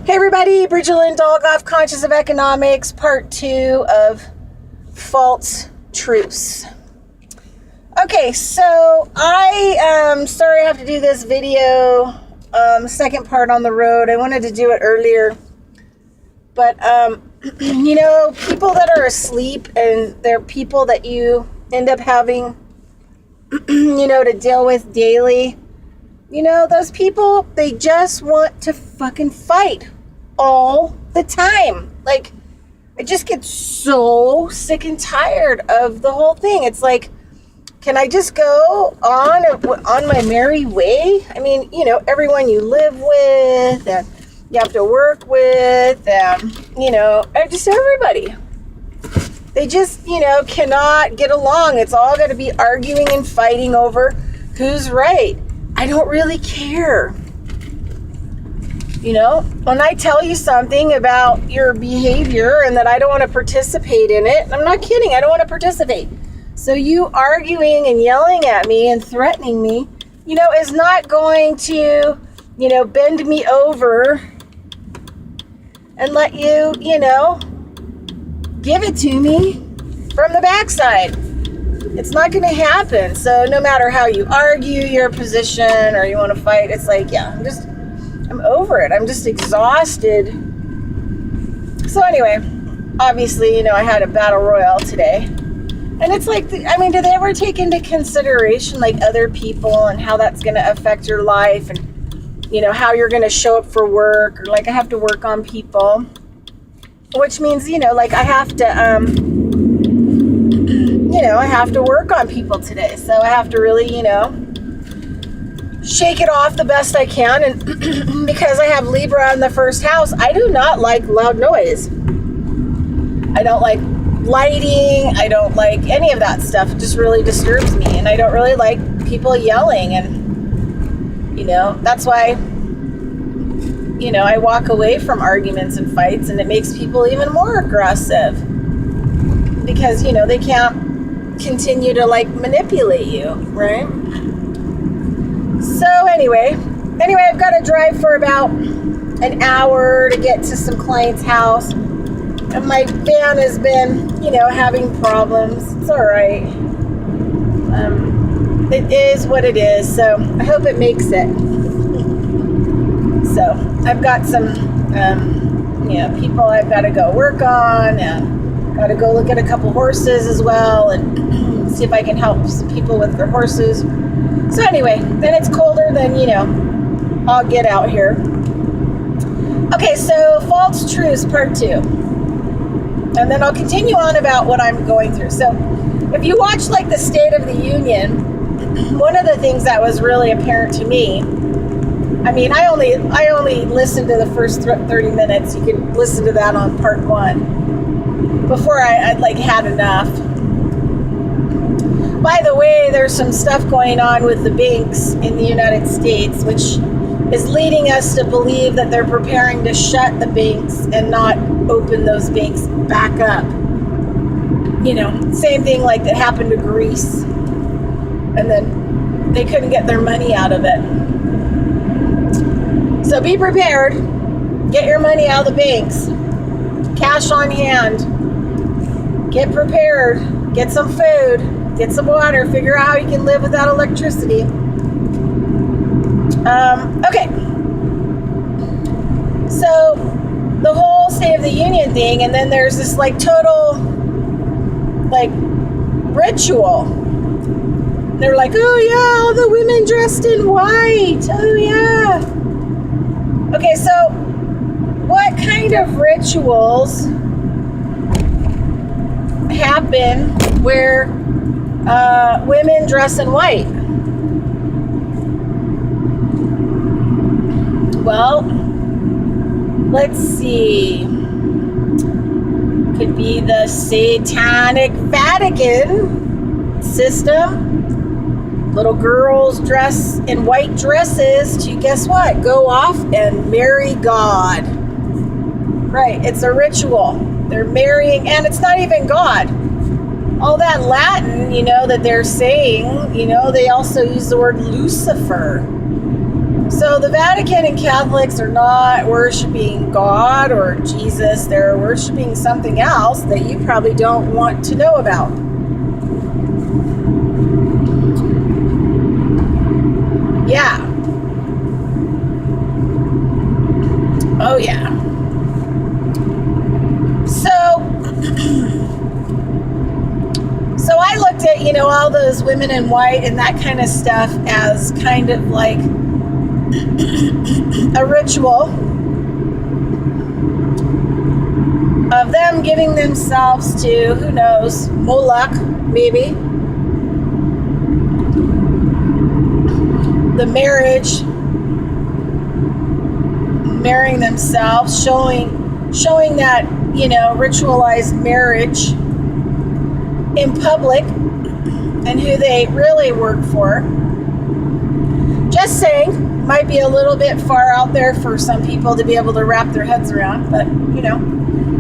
Hey everybody, Bridgerland Dolgoff, Conscious of Economics, part 2 of False Truths. Okay, so I sorry I have to do this video, second part on the road. I wanted to do it earlier, but you know, people that are asleep and they're people that you end up having, you know, to deal with daily. You know, those people, they just want to fucking fight all the time. Like, I just get so sick and tired of the whole thing. It's like, can I just go on my merry way? I mean, you know, everyone you live with and you have to work with, and, you know, just everybody. They just, you know, cannot get along. It's all going to be arguing and fighting over who's right. I don't really care. You know, when I tell you something about your behavior and that I don't want to participate in it, I'm not kidding, I don't want to participate. So you arguing and yelling at me and threatening me, you know, is not going to, you know, bend me over and let you, you know, give it to me from the backside. It's not going to happen. So no matter how you argue your position or you want to fight, it's like, yeah, I'm over it. I'm just exhausted. So anyway, obviously, you know, I had a battle royale today. And it's like, I mean, do they ever take into consideration, like, other people and how that's going to affect your life and, you know, how you're going to show up for work, or, like, I have to work on people. Which means, you know, like, I have to, you know, I have to work on people today. So I have to really, you know, shake it off the best I can. And because I have Libra in the first house, I do not like loud noise. I don't like lighting. I don't like any of that stuff. It just really disturbs me. And I don't really like people yelling. And, you know, that's why, you know, I walk away from arguments and fights, and it makes people even more aggressive. Because, you know, they can't continue to, like, manipulate you, right? So anyway, I've got to drive for about an hour to get to some client's house. And my van has been, you know, having problems. It's all right. It is what it is. So I hope it makes it. So I've got some, you know, people I've got to go work on, and got to go look at a couple horses as well, and see if I can help some people with their horses. So anyway, then it's colder, then, you know, I'll get out here. Okay, so false truths, part 2. And then I'll continue on about what I'm going through. So if you watch, like, the State of the Union, one of the things that was really apparent to me, I mean, I only listened to the first 30 minutes. You can listen to that on part 1 before I'd like had enough. By the way, there's some stuff going on with the banks in the United States, which is leading us to believe that they're preparing to shut the banks and not open those banks back up. You know, same thing like that happened to Greece. And then they couldn't get their money out of it. So be prepared. Get your money out of the banks. Cash on hand. Get prepared. Get some food. Get some water. Figure out how you can live without electricity. Okay. So the whole State of the Union thing, and then there's this, like, total, like, ritual. They're like, oh yeah, all the women dressed in white. Oh yeah. Okay, so what kind of rituals happen where women dress in white? Well, let's see. Could be the Satanic Vatican system. Little girls dress in white dresses to, guess what? Go off and marry God. Right, it's a ritual. They're marrying, and it's not even God. All that Latin, you know, that they're saying, you know, they also use the word Lucifer. So the Vatican and Catholics are not worshiping God or Jesus. They're worshiping something else that you probably don't want to know about. Yeah. Oh, yeah. So I looked at, all those women in white and that kind of stuff as kind of like a ritual of them giving themselves to, who knows, Moloch, maybe. The marriage, marrying themselves, showing that, ritualized marriage in public and who they really work for. Just saying, might be a little bit far out there for some people to be able to wrap their heads around, but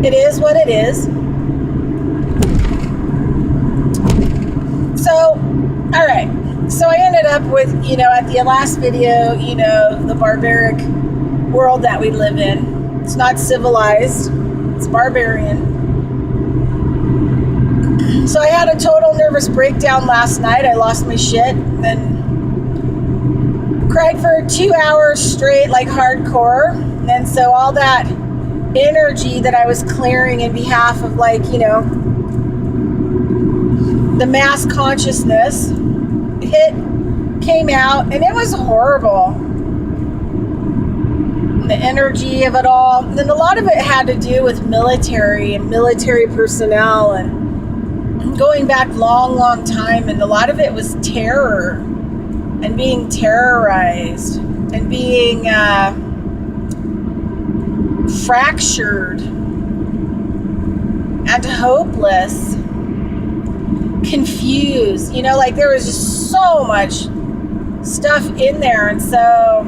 it is what it is. So, all right. So I ended up with, at the last video, the barbaric world that we live in. It's not civilized. It's barbarian. So I had a total nervous breakdown last night. I lost my shit. Then cried for 2 hours straight, like hardcore. And so all that energy that I was clearing in behalf of, the mass consciousness came out, and it was horrible. The energy of it all. And then a lot of it had to do with military and military personnel and going back long time, and a lot of it was terror and being terrorized and being fractured and hopeless, confused, there was just so much stuff in there. And so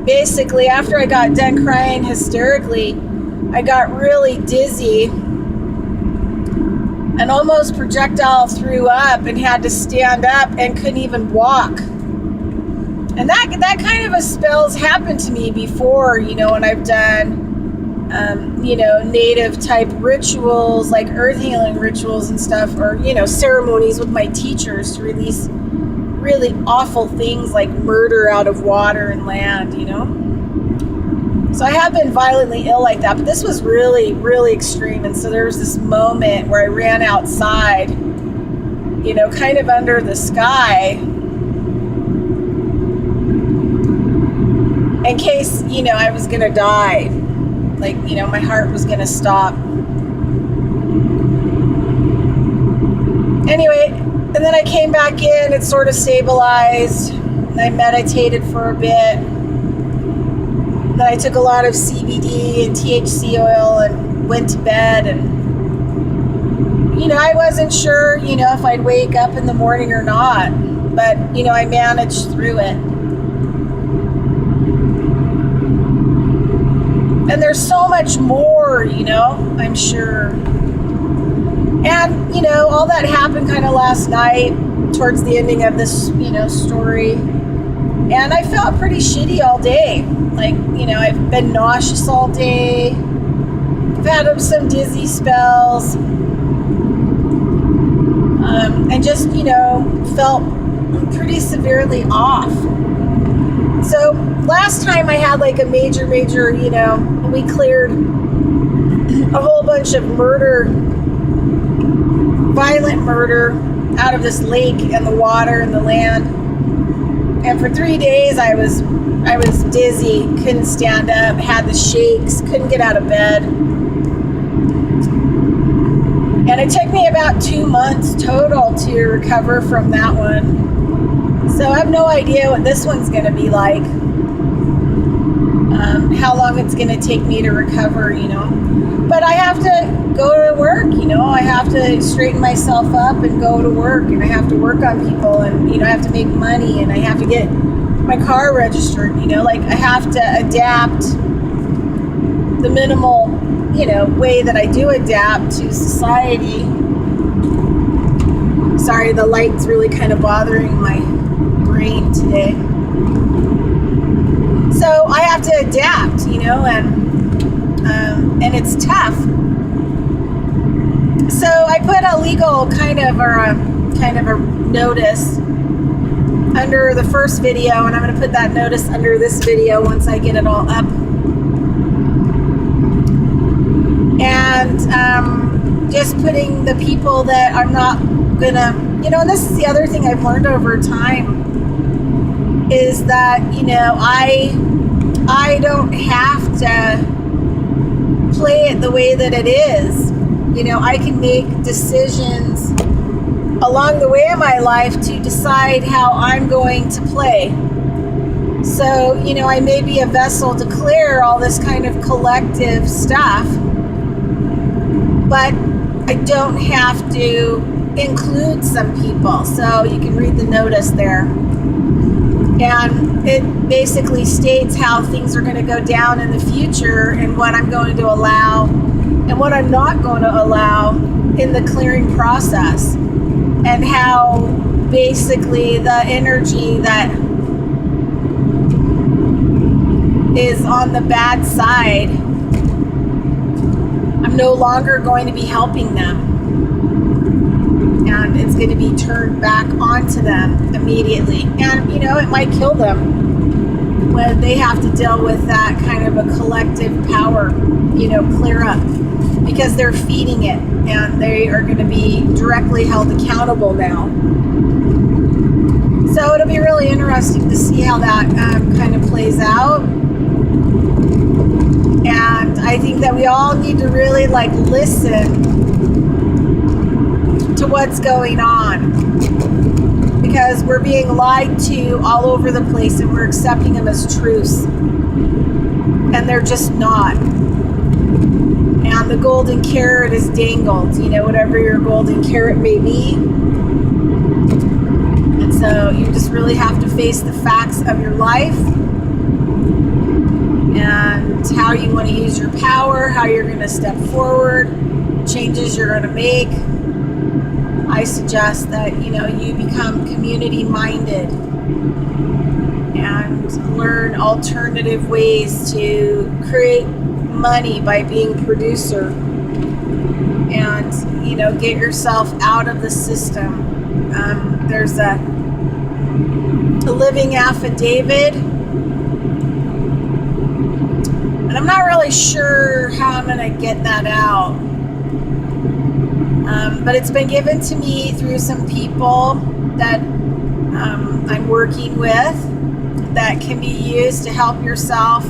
basically after I got done crying hysterically, I got really dizzy and almost projectile threw up and had to stand up and couldn't even walk. And that kind of a spell's happened to me before, when I've done, native type rituals, like earth healing rituals and stuff, or, ceremonies with my teachers to release really awful things like murder out of water and land, So I have been violently ill like that, but this was really, really extreme. And so there was this moment where I ran outside, kind of under the sky, in case, I was going to die. Like, my heart was going to stop. Anyway, and then I came back in, it sort of stabilized, and I meditated for a bit. Then I took a lot of CBD and THC oil and went to bed, and I wasn't sure, if I'd wake up in the morning or not, but, I managed through it. And there's so much more, I'm sure. And, all that happened kind of last night towards the ending of this, story. And I felt pretty shitty all day. Like, I've been nauseous all day. I've had some dizzy spells. And just, felt pretty severely off. So last time I had like a major, we cleared a whole bunch of murder, violent murder out of this lake and the water and the land. And for 3 days I was dizzy, couldn't stand up, had the shakes, couldn't get out of bed. And it took me about 2 months total to recover from that one. So I have no idea what this one's going to be like. How long it's going to take me to recover, But I have to go to work, I have to straighten myself up and go to work, and I have to work on people, and, I have to make money, and I have to get my car registered, I have to adapt the minimal, way that I do adapt to society. Sorry, the light's really kind of bothering my brain today. I have to adapt, and it's tough. So I put a legal kind of a notice under the first video, and I'm going to put that notice under this video once I get it all up. And just putting the people that I'm not gonna, and this is the other thing I've learned over time, is that, I don't have to play it the way that it is. I can make decisions along the way of my life to decide how I'm going to play. So, I may be a vessel to clear all this kind of collective stuff, but I don't have to include some people. So you can read the notice there. And it basically states how things are going to go down in the future and what I'm going to allow and what I'm not going to allow in the clearing process, and how basically the energy that is on the bad side, I'm no longer going to be helping them. And it's going to be turned back onto them immediately. And, it might kill them when they have to deal with that kind of a collective power, clear up. Because they're feeding it, and they are going to be directly held accountable now. So it'll be really interesting to see how that kind of plays out. And I think that we all need to really listen to what's going on, because we're being lied to all over the place, and we're accepting them as truths, and they're just not. And the golden carrot is dangled, whatever your golden carrot may be. And so you just really have to face the facts of your life and how you want to use your power, how you're going to step forward, changes you're going to make. I suggest that, you become community-minded and learn alternative ways to create money by being producer, and get yourself out of the system. There's a living affidavit, and I'm not really sure how I'm gonna get that out, but it's been given to me through some people that I'm working with, that can be used to help yourself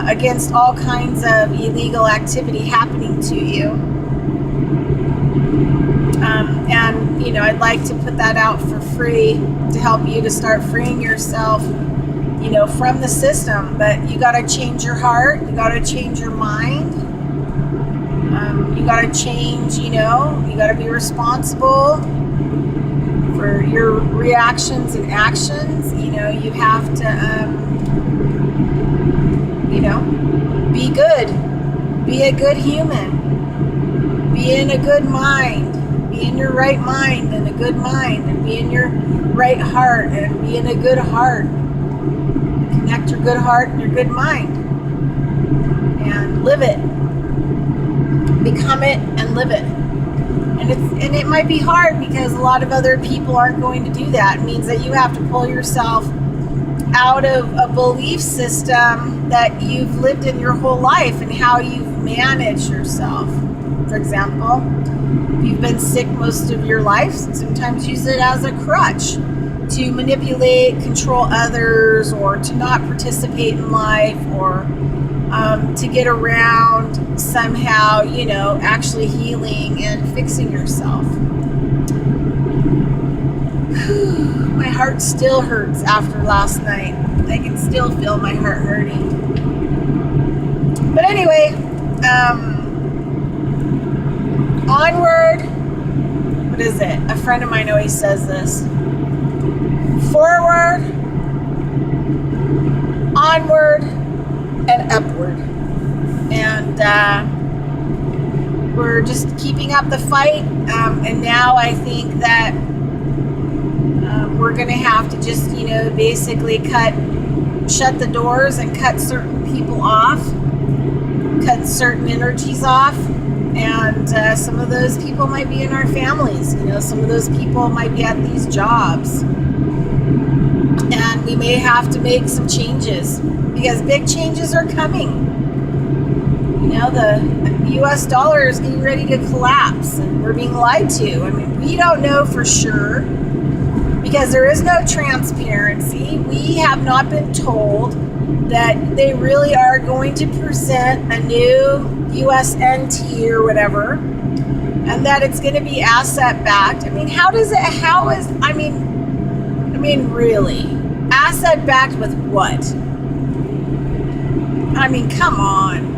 against all kinds of illegal activity happening to you. And I'd like to put that out for free to help you to start freeing yourself, from the system. But you got to change your heart, you got to change your mind, you got to change, you got to be responsible for your reactions and actions. You have to be good, be a good human, be in a good mind, be in your right mind and a good mind, and be in your right heart and be in a good heart. Connect your good heart and your good mind and live it, become it and live it. And it might be hard because a lot of other people aren't going to do that. It means that you have to pull yourself out of a belief system that you've lived in your whole life and how you've managed yourself. For example, if you've been sick most of your life, sometimes use it as a crutch to manipulate, control others, or to not participate in life, or to get around somehow, actually healing and fixing yourself. My heart still hurts after last night. I can still feel my heart hurting. But anyway, onward. What is it? A friend of mine always says this. Forward, onward, and upward. And we're just keeping up the fight. And now I think that we're going to have to just, basically cut shut the doors and cut certain people off, cut certain energies off. And some of those people might be in our families. Some of those people might be at these jobs. And we may have to make some changes because big changes are coming. The US dollar is getting ready to collapse and we're being lied to. We don't know for sure because there is no transparency. We have not been told that they really are going to present a new USNT or whatever, and that it's going to be asset backed. Really? Asset backed with what? Come on.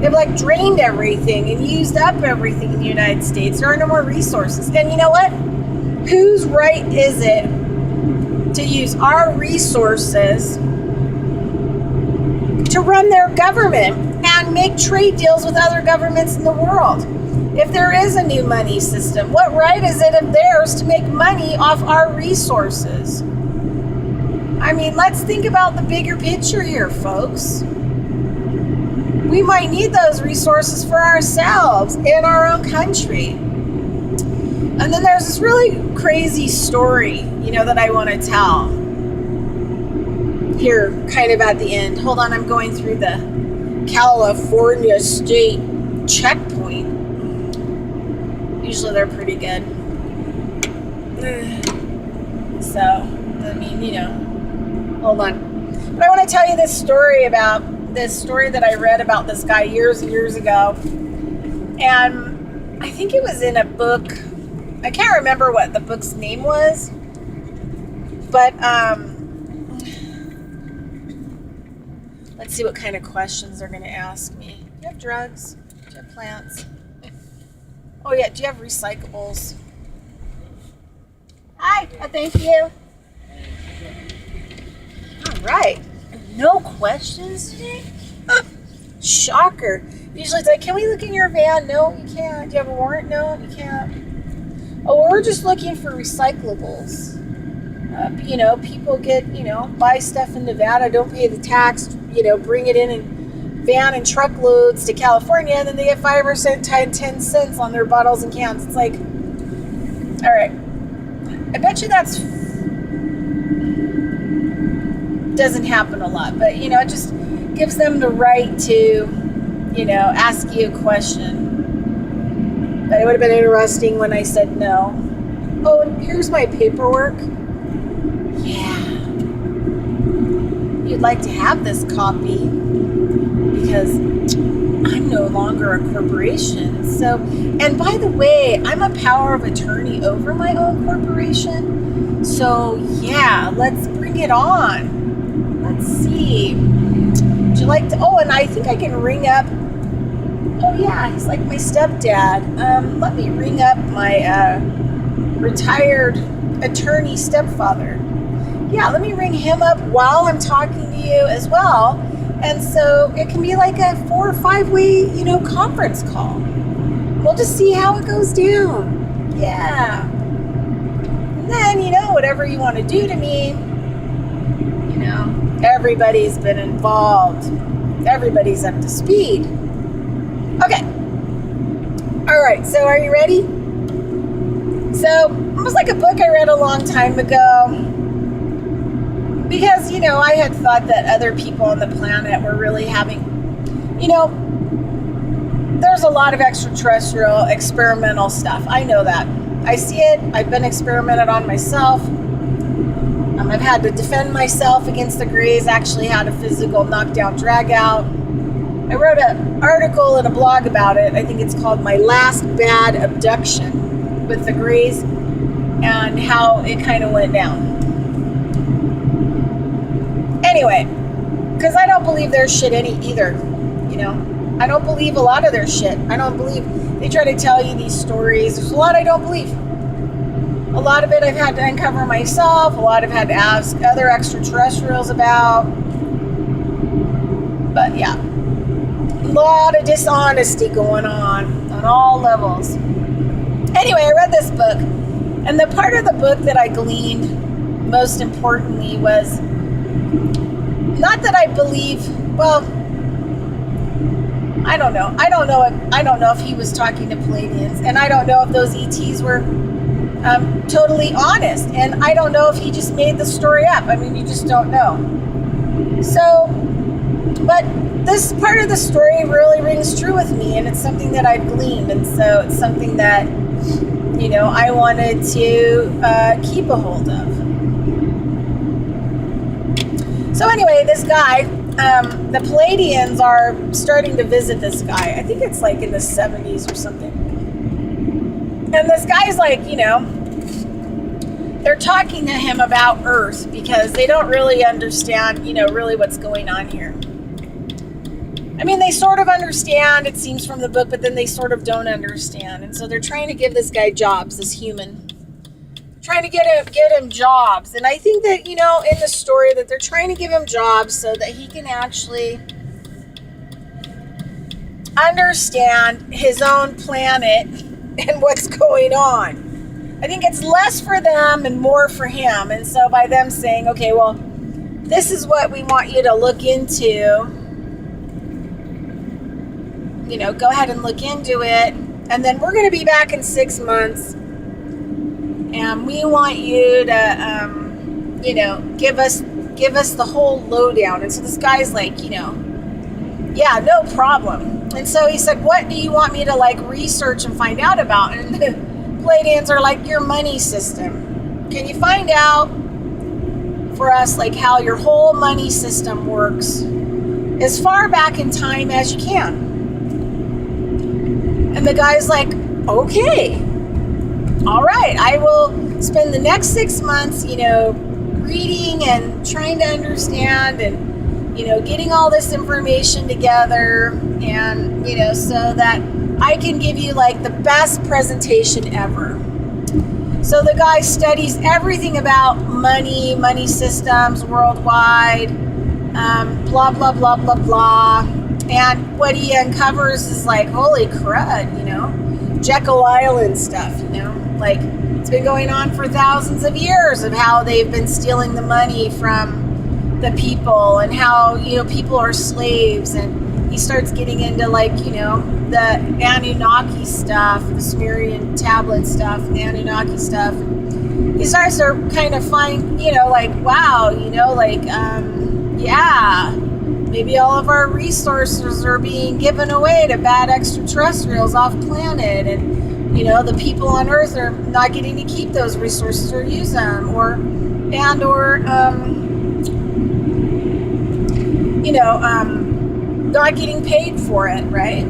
They've drained everything and used up everything in the United States. There are no more resources. And you know what? Whose right is it to use our resources to run their government and make trade deals with other governments in the world? If there is a new money system, what right is it of theirs to make money off our resources? Let's think about the bigger picture here, folks. We might need those resources for ourselves in our own country. And then there's this really crazy story, that I want to tell here kind of at the end. Hold on, I'm going through the California state checkpoint. Usually they're pretty good. So, hold on. But I want to tell you this story that I read about this guy years and years ago. And I think it was in a book. I can't remember what the book's name was. But, let's see what kind of questions they're going to ask me. Do you have drugs? Do you have plants? Oh, yeah. Do you have recyclables? Hi. Thank you. All right. No questions today? Shocker. Usually it's can we look in your van? No, you can't. Do you have a warrant? No, you can't. Oh, we're just looking for recyclables. People get, buy stuff in Nevada, don't pay the tax, bring it in van and truckloads to California, and then they get 5 or 10 cents on their bottles and cans. It's all right. I bet you that's doesn't happen a lot, but it just gives them the right to ask you a question. But it would have been interesting when I said no. Oh, and here's my paperwork. Yeah, you'd like to have this copy because I'm no longer a corporation. So, and by the way, I'm a power of attorney over my own corporation. So yeah, let's bring it on. Let's see. Would you like to? Oh, and I think I can ring up. Oh yeah, he's like my stepdad. Let me ring up my retired attorney stepfather. Yeah, let me ring him up while I'm talking to you as well. And so it can be like a 4 or 5 way, conference call. We'll just see how it goes down. Yeah. And then, whatever you want to do to me, everybody's been involved. Everybody's up to speed. Okay. All right. So are you ready? So it was like a book I read a long time ago because, I had thought that other people on the planet were really having, there's a lot of extraterrestrial experimental stuff. I know that. I see it. I've been experimented on myself. I've had to defend myself against the Greys, actually had a physical knockdown, drag out. I wrote an article and a blog about it. I think it's called My Last Bad Abduction with the Greys and how it kind of went down. Anyway, because I don't believe their shit either, I don't believe a lot of their shit. I don't believe, they try to tell you these stories. There's a lot I don't believe. A lot of it I've had to uncover myself. A lot I've had to ask other extraterrestrials about. But yeah, a lot of dishonesty going on all levels. Anyway, I read this book. And the part of the book that I gleaned most importantly was not that I believe, well, I don't know. I don't know if he was talking to Palladians, and I don't know if those ETs were totally honest, and I don't know if he just made the story up. I mean, you just don't know. So, but this part of the story really rings true with me, and it's something that I've gleaned, and so it's something that, you know, I wanted to keep a hold of. So anyway, this guy, the Palladians are starting to visit this guy. I think it's like in the 70s or something. And this guy's like, you know, they're talking to him about Earth because they don't really understand, you know, really what's going on here. I mean, they sort of understand, it seems from the book, but then they sort of don't understand. And so they're trying to give this guy jobs, this human. Trying to get him jobs. And I think that, you know, in the story that they're trying to give him jobs so that he can actually understand his own planet and what's going on. I think it's less for them and more for him. And so by them saying, okay, well, this is what we want you to look into, you know, go ahead and look into it. And then we're going to be back in 6 months. And we want you to, you know, give us the whole lowdown. And so this guy's like, you know, yeah, no problem. And so he said, what do you want me to like research and find out about? And the Palladians are like, your money system. Can you find out for us like how your whole money system works as far back in time as you can? And the guy's like, okay. All right, I will spend the next 6 months, you know, reading and trying to understand and, you know, getting all this information together and, you know, so that I can give you like the best presentation ever. So the guy studies everything about money systems worldwide, blah, blah, blah, blah, blah. And what he uncovers is like, holy crud, you know, Jekyll Island stuff, you know. Like, it's been going on for thousands of years of how they've been stealing the money from the people and how, you know, people are slaves. And he starts getting into, like, you know, the Anunnaki stuff, the Sumerian tablet stuff, the Anunnaki stuff. He starts to kind of find, you know, like, wow, you know, like, yeah, maybe all of our resources are being given away to bad extraterrestrials off planet. And, you know, the people on Earth are not getting to keep those resources or use them, or not getting paid for it, right?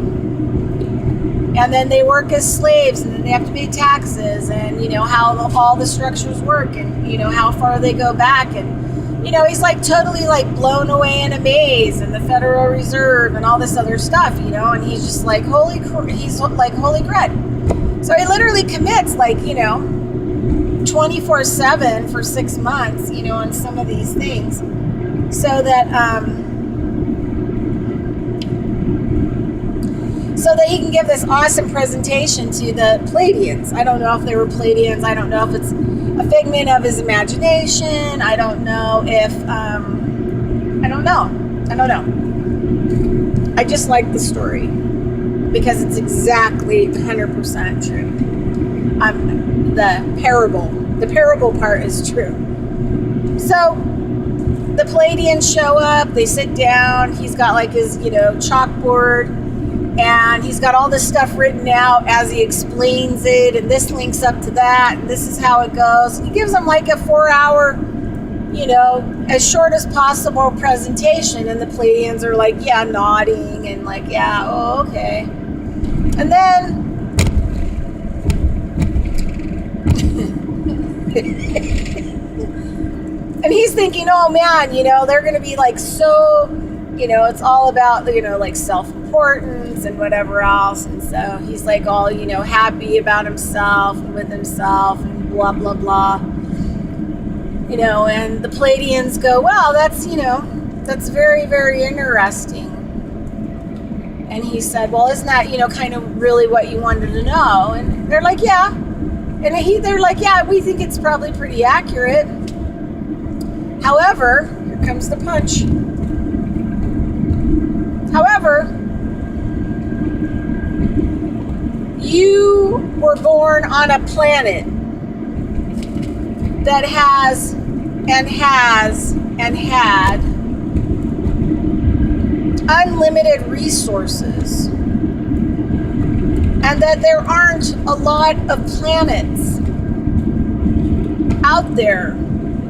And then they work as slaves, and then they have to pay taxes, and, you know, how all the structures work, and, you know, how far they go back. And, you know, he's like totally like blown away and amazed, and the Federal Reserve and all this other stuff, you know, and he's just like, holy crud. So he literally commits, like, you know, 24/7 for 6 months, you know, on some of these things, so that he can give this awesome presentation to the Palladians. I don't know if they were Palladians. I don't know if it's a figment of his imagination. I don't know if I don't know. I just like the story, because it's exactly 100% true. The parable part is true. So the Palladians show up, they sit down, he's got like his, you know, chalkboard, and he's got all this stuff written out as he explains it, and this links up to that, and this is how it goes. He gives them like a 4-hour, you know, as short as possible presentation, and the Palladians are like, yeah, nodding, and like, yeah, oh, okay. And then and he's thinking, oh man, you know, they're going to be like, so, you know, it's all about, you know, like self-importance and whatever else. And so he's like all, you know, happy about himself and with himself and blah, blah, blah. You know, and the Palladians go, well, that's, you know, that's very, very interesting. And he said, well, isn't that, you know, kind of really what you wanted to know? And they're like, yeah. And they're like, yeah, we think it's probably pretty accurate. However, here comes the punch. However, you were born on a planet that has and had unlimited resources, and that there aren't a lot of planets out there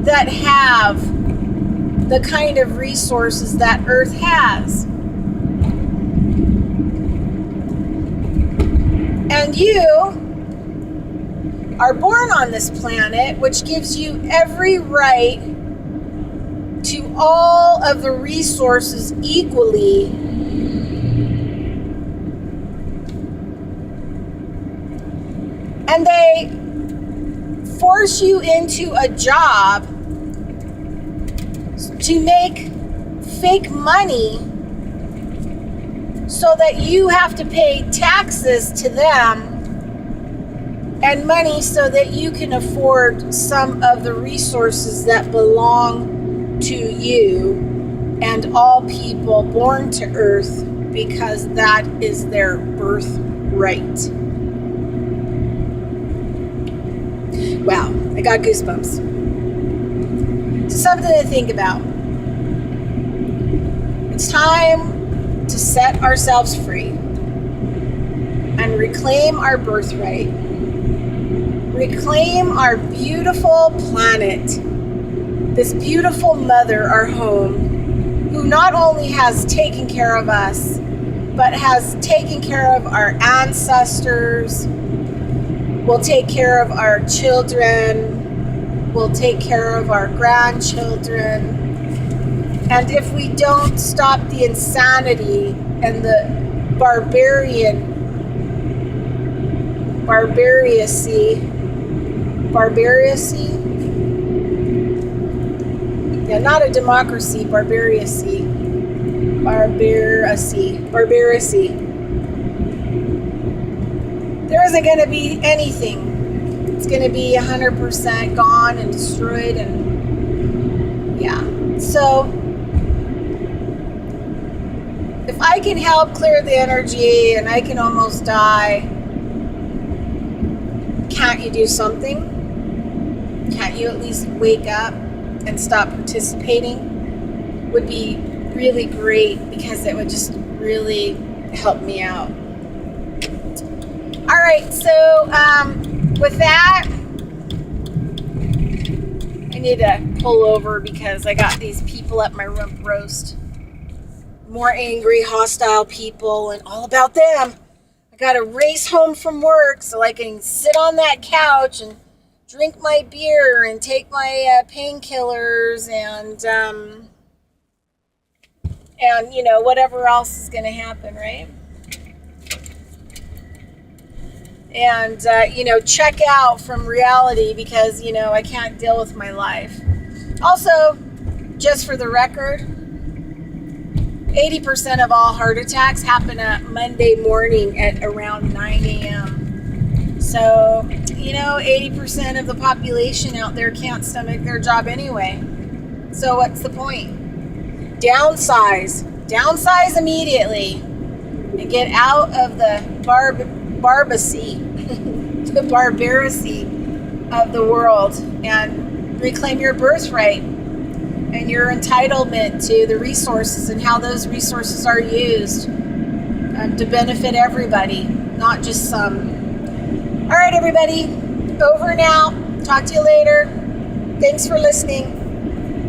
that have the kind of resources that Earth has. And you are born on this planet, which gives you every right to all of the resources equally. And they force you into a job to make fake money so that you have to pay taxes to them and money so that you can afford some of the resources that belong to you and all people born to Earth, because that is their birthright. Wow, I got goosebumps. Something to think about. It's time to set ourselves free and reclaim our birthright. Reclaim our beautiful planet, this beautiful mother, our home, who not only has taken care of us, but has taken care of our ancestors, will take care of our children, will take care of our grandchildren. And if we don't stop the insanity and the barbariousy, yeah, not a democracy, barbariousy. There isn't going to be anything. It's going to be 100% gone and destroyed, and yeah. So if I can help clear the energy and I can almost die, can't you do something? Can't you at least wake up and stop participating? Would be really great, because it would just really help me out. All right, so with that, I need to pull over because I got these people at my rump roast. More angry, hostile people, and all about them. I got to race home from work so I can sit on that couch and drink my beer and take my painkillers and you know, whatever else is going to happen, right? And you know, check out from reality, because you know I can't deal with my life. Also, just for the record, 80% of all heart attacks happen at Monday morning at around 9 a.m. So, you know, 80% of the population out there can't stomach their job anyway. So what's the point? Downsize immediately and get out of the barbacy of the world, and reclaim your birthright and your entitlement to the resources and how those resources are used to benefit everybody, not just some. All right, everybody, over now. Talk to you later. Thanks for listening.